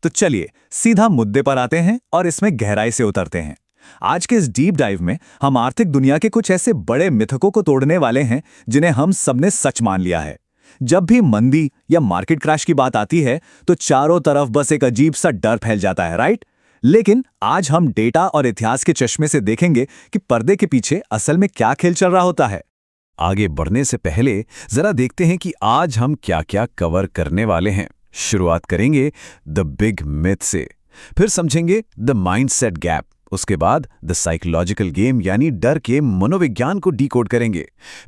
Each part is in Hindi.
तो चलिए सीधा मुद्दे पर आते हैं और इसमें गहराई से उतरते हैं। आज के इस डीप डाइव में हम आर्थिक दुनिया के कुछ ऐसे बड़े मिथकों को तोड़ने वाले हैं जिन्हें हम सबने सच मान लिया है। जब भी मंदी या मार्केट क्रैश की बात आती है तो चारों तरफ बस एक अजीब सा डर फैल जाता है, राइट? लेकिन आज हम डेटा और इतिहास के चश्मे से देखेंगे कि पर्दे के पीछे असल में क्या खेल चल रहा होता है। आगे बढ़ने से पहले जरा देखते हैं कि आज हम क्या-क्या कवर करने वाले हैं। शुरुआत करेंगे द बिग मिथ से, फिर समझेंगे द माइंडसेट गैप, उसके बाद द साइकोलॉजिकल गेम यानी डर के मनोविज्ञान को डीकोड करेंगे,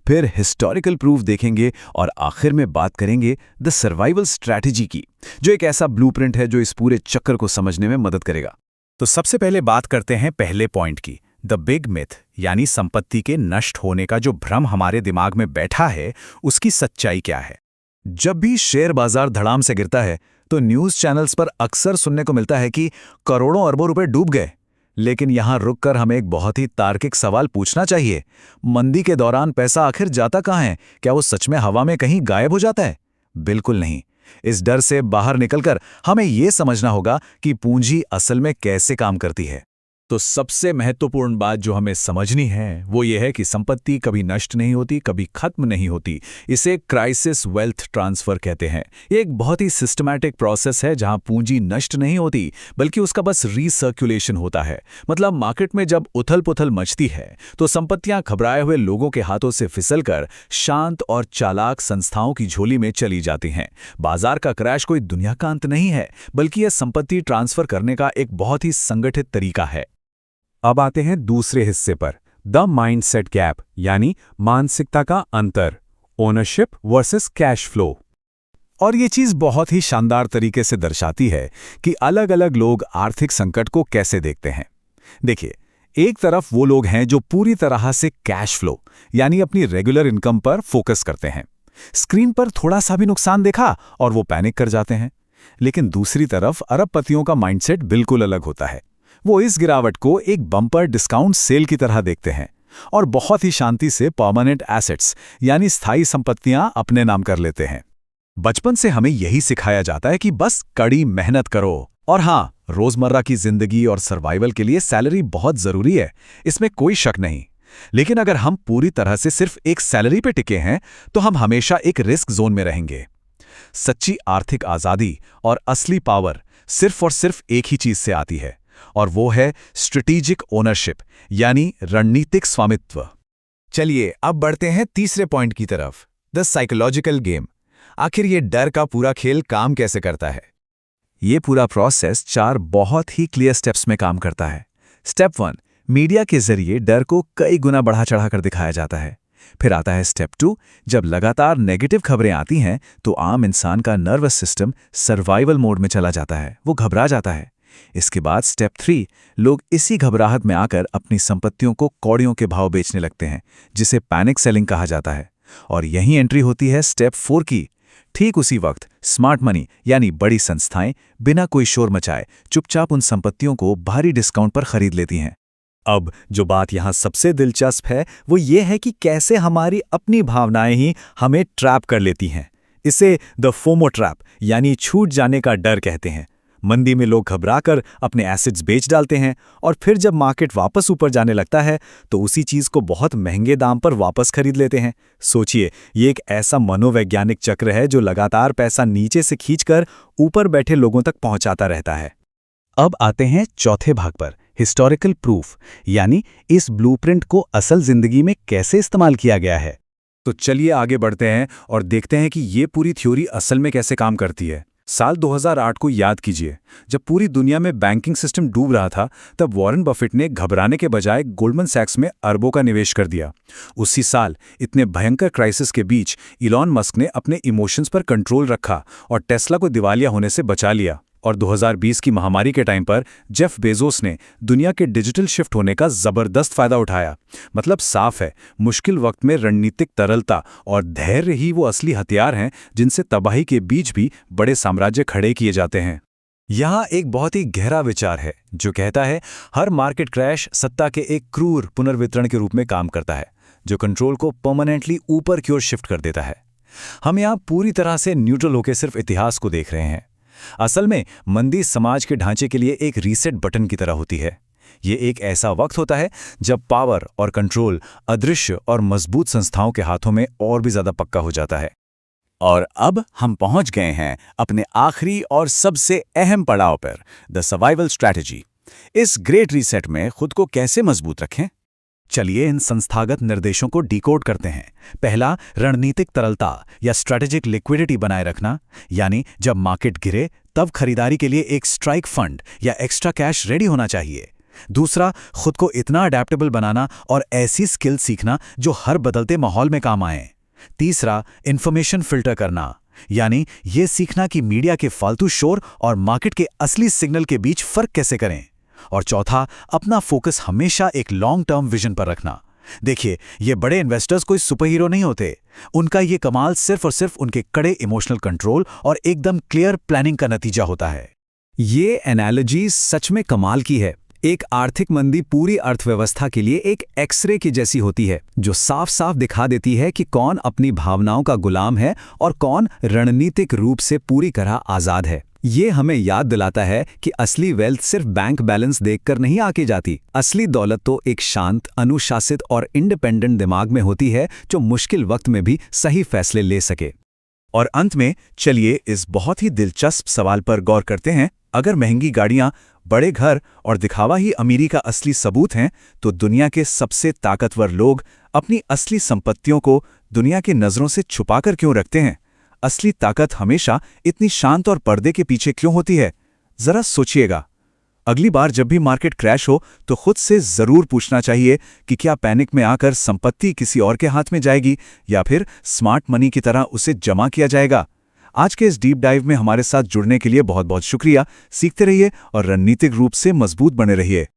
फिर हिस्टोरिकल प्रूफ देखेंगे और आखिर में बात करेंगे द सर्वाइवल स्ट्रैटेजी की, जो एक ऐसा ब्लूप्रिंट है जो इस पूरे चक्कर को समझने में मदद करेगा। तो सबसे पहले बात करते हैं पहले पॉइंट की, द बिग मिथ यानी संपत्ति के नष्ट होने का जो भ्रम हमारे दिमाग में बैठा है, उसकी सच्चाई क्या है। जब भी शेयर बाजार धड़ाम से गिरता है तो न्यूज़ चैनल्स पर अक्सर सुनने को मिलता है कि करोड़ों अरबों रुपए डूब गए। लेकिन यहां रुककर हमें एक बहुत ही तार्किक सवाल पूछना चाहिए, मंदी के दौरान पैसा आखिर जाता कहां है? क्या वो सच में हवा में कहीं गायब हो जाता है? बिल्कुल नहीं। इस डर से बाहर निकलकर हमें यह समझना होगा कि पूंजी असल में कैसे काम करती है। तो सबसे महत्वपूर्ण बात जो हमें समझनी है वो ये है कि संपत्ति कभी नष्ट नहीं होती, कभी खत्म नहीं होती। इसे क्राइसिस वेल्थ ट्रांसफर कहते हैं। ये एक बहुत ही सिस्टमैटिक प्रोसेस है जहां पूंजी नष्ट नहीं होती बल्कि उसका बस रीसर्कुलेशन होता है। मतलब मार्केट में जब उथल पुथल मचती है तो संपत्तियां घबराए हुए लोगों के हाथों से फिसलकर शांत और चालाक संस्थाओं की झोली में चली जाती हैं। बाजार का क्रैश कोई दुनिया का अंत नहीं है, बल्कि यह संपत्ति ट्रांसफर करने का एक बहुत ही संगठित तरीका है। अब आते हैं दूसरे हिस्से पर, द माइंडसेट गैप यानी मानसिकता का अंतर, ओनरशिप वर्सेस कैश फ्लो। और ये चीज बहुत ही शानदार तरीके से दर्शाती है कि अलग अलग लोग आर्थिक संकट को कैसे देखते हैं। देखिए, एक तरफ वो लोग हैं जो पूरी तरह से कैश फ्लो यानी अपनी रेगुलर इनकम पर फोकस करते हैं। स्क्रीन पर थोड़ा सा भी नुकसान देखा और वो पैनिक कर जाते हैं। लेकिन दूसरी तरफ अरबपतियों का माइंडसेट बिल्कुल अलग होता है। वो इस गिरावट को एक बम्पर डिस्काउंट सेल की तरह देखते हैं और बहुत ही शांति से परमानेंट एसेट्स यानी स्थायी संपत्तियां अपने नाम कर लेते हैं। बचपन से हमें यही सिखाया जाता है कि बस कड़ी मेहनत करो, और हाँ, रोजमर्रा की जिंदगी और सर्वाइवल के लिए सैलरी बहुत जरूरी है, इसमें कोई शक नहीं। लेकिन अगर हम पूरी तरह से सिर्फ एक सैलरी पे टिके हैं तो हम हमेशा एक रिस्क जोन में रहेंगे। सच्ची आर्थिक आजादी और असली पावर सिर्फ और सिर्फ एक ही चीज से आती है, और वो है स्ट्रेटेजिक ओनरशिप यानी रणनीतिक स्वामित्व। चलिए अब बढ़ते हैं तीसरे पॉइंट की तरफ, द साइकोलॉजिकल गेम। आखिर ये डर का पूरा खेल काम कैसे करता है? ये पूरा प्रोसेस 4 बहुत ही क्लियर स्टेप्स में काम करता है। स्टेप 1, मीडिया के जरिए डर को कई गुना बढ़ा चढ़ाकर दिखाया जाता है। फिर आता है स्टेप 2, जब लगातार नेगेटिव खबरें आती हैं तो आम इंसान का नर्वस सिस्टम सर्वाइवल मोड में चला जाता है, वो घबरा जाता है। इसके बाद स्टेप 3, लोग इसी घबराहट में आकर अपनी संपत्तियों को कौड़ियों के भाव बेचने लगते हैं, जिसे पैनिक सेलिंग कहा जाता है। और यही एंट्री होती है स्टेप 4 की। ठीक उसी वक्त स्मार्ट मनी यानी बड़ी संस्थाएं बिना कोई शोर मचाए चुपचाप उन संपत्तियों को भारी डिस्काउंट पर खरीद लेती हैं। अब जो बात यहाँ सबसे दिलचस्प है वो ये है कि कैसे हमारी अपनी भावनाएं ही हमें ट्रैप कर लेती हैं। इसे द फोमो ट्रैप यानी छूट जाने का डर कहते हैं। मंदी में लोग घबराकर अपने एसेट्स बेच डालते हैं और फिर जब मार्केट वापस ऊपर जाने लगता है तो उसी चीज को बहुत महंगे दाम पर वापस खरीद लेते हैं। सोचिए, ये एक ऐसा मनोवैज्ञानिक चक्र है जो लगातार पैसा नीचे से खींचकर ऊपर बैठे लोगों तक पहुंचाता रहता है। अब आते हैं चौथे भाग पर, हिस्टोरिकल प्रूफ यानी इस ब्लूप्रिंट को असल जिंदगी में कैसे इस्तेमाल किया गया है। तो चलिए आगे बढ़ते हैं और देखते हैं कि ये पूरी थ्योरी असल में कैसे काम करती है। साल 2008 को याद कीजिए, जब पूरी दुनिया में बैंकिंग सिस्टम डूब रहा था, तब वॉरेन बफेट ने घबराने के बजाय गोल्डमैन सैक्स में अरबों का निवेश कर दिया। उसी साल इतने भयंकर क्राइसिस के बीच इलॉन मस्क ने अपने इमोशंस पर कंट्रोल रखा और टेस्ला को दिवालिया होने से बचा लिया। और 2020 की महामारी के टाइम पर जेफ बेजोस ने दुनिया के डिजिटल शिफ्ट होने का जबरदस्त फायदा उठाया। मतलब साफ है, मुश्किल वक्त में रणनीतिक तरलता और धैर्य ही वो असली हथियार हैं जिनसे तबाही के बीच भी बड़े साम्राज्य खड़े किए जाते हैं। यहाँ एक बहुत ही गहरा विचार है जो कहता है हर मार्केट क्रैश सत्ता के एक क्रूर पुनर्वितरण के रूप में काम करता है, जो कंट्रोल को परमानेंटली ऊपर की ओर शिफ्ट कर देता है। हम यहाँ पूरी तरह से न्यूट्रल होकर सिर्फ इतिहास को देख रहे हैं। असल में मंदी समाज के ढांचे के लिए एक रीसेट बटन की तरह होती है। ये एक ऐसा वक्त होता है जब पावर और कंट्रोल अदृश्य और मजबूत संस्थाओं के हाथों में और भी ज्यादा पक्का हो जाता है। और अब हम पहुंच गए हैं अपने आखिरी और सबसे अहम पड़ाव पर, द सर्वाइवल स्ट्रैटेजी। इस ग्रेट रीसेट में खुद को कैसे मजबूत रखें? चलिए इन संस्थागत निर्देशों को डिकोड करते हैं। पहला, रणनीतिक तरलता या स्ट्रैटेजिक लिक्विडिटी बनाए रखना, यानी जब मार्केट गिरे तब खरीदारी के लिए एक स्ट्राइक फंड या एक्स्ट्रा कैश रेडी होना चाहिए। दूसरा, खुद को इतना अडेप्टेबल बनाना और ऐसी स्किल सीखना जो हर बदलते माहौल में काम आए। तीसरा, इंफॉर्मेशन फिल्टर करना, यानी ये सीखना कि मीडिया के फालतू शोर और मार्केट के असली सिग्नल के बीच फर्क कैसे करें। और चौथा, अपना फोकस हमेशा एक लॉन्ग टर्म विजन पर रखना। देखिए, ये बड़े इन्वेस्टर्स कोई सुपर हीरो नहीं होते। उनका ये कमाल सिर्फ और सिर्फ उनके कड़े इमोशनल कंट्रोल और एकदम क्लियर प्लानिंग का नतीजा होता है। ये एनालॉजी सच में कमाल की है। एक आर्थिक मंदी पूरी अर्थव्यवस्था के लिए एक एक्सरे की जैसी होती है, जो साफ साफ दिखा देती है कि कौन अपनी भावनाओं का गुलाम है और कौन रणनीतिक रूप से पूरी तरह आज़ाद है। ये हमें याद दिलाता है कि असली वेल्थ सिर्फ बैंक बैलेंस देखकर नहीं आके जाती। असली दौलत तो एक शांत, अनुशासित और इंडिपेंडेंट दिमाग में होती है, जो मुश्किल वक्त में भी सही फैसले ले सके। और अंत में चलिए इस बहुत ही दिलचस्प सवाल पर गौर करते हैं। अगर महंगी गाड़ियां, बड़े घर और दिखावा ही अमीरी का असली सबूत हैं, तो दुनिया के सबसे ताकतवर लोग अपनी असली संपत्तियों को दुनिया की नज़रों से छुपाकर क्यों रखते हैं? असली ताकत हमेशा इतनी शांत और पर्दे के पीछे क्यों होती है? जरा सोचिएगा। अगली बार जब भी मार्केट क्रैश हो तो खुद से जरूर पूछना चाहिए कि क्या पैनिक में आकर संपत्ति किसी और के हाथ में जाएगी या फिर स्मार्ट मनी की तरह उसे जमा किया जाएगा। आज के इस डीप डाइव में हमारे साथ जुड़ने के लिए बहुत बहुत शुक्रिया। सीखते रहिए और रणनीतिक रूप से मजबूत बने रहिए।